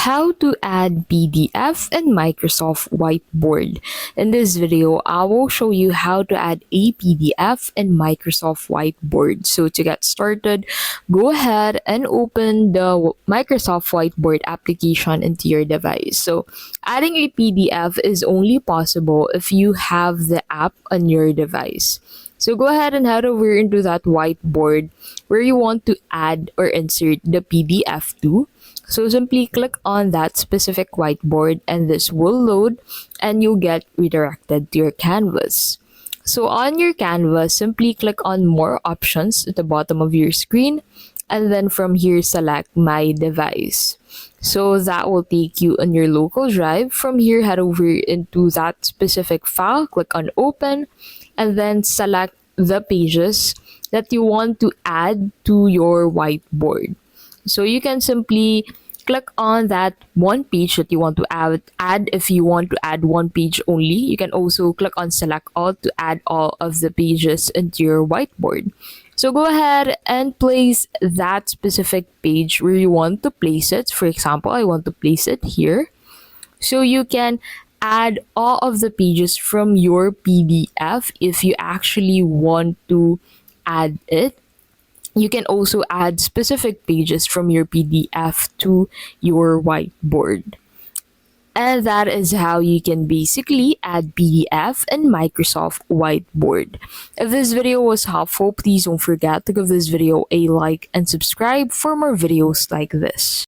how to add PDF in Microsoft Whiteboard. In this video, I will show you how to add a PDF in Microsoft Whiteboard. So to get started, go ahead and open the Microsoft Whiteboard application into your device. So adding a PDF is only possible if you have the app on your device. So go ahead and head over into that whiteboard where you want to add or insert the PDF to. So simply click on that specific whiteboard and this will load and you'll get redirected to your canvas. So on your canvas, simply click on more options at the bottom of your screen and then from here select my device. So that will take you on your local drive. From here, head over into that specific file, click on open and then select the pages that you want to add to your whiteboard. So you can simply click on that one page that you want to add if you want to add one page only. You can also click on select all to add all of the pages into your whiteboard. So go ahead and place that specific page where you want to place it. For example, I want to place it here. So you can add all of the pages from your PDF if you actually want to add it. You can also add specific pages from your PDF to your whiteboard. And that is how you can basically add PDF in Microsoft Whiteboard. If this video was helpful, please don't forget to give this video a like and subscribe for more videos like this.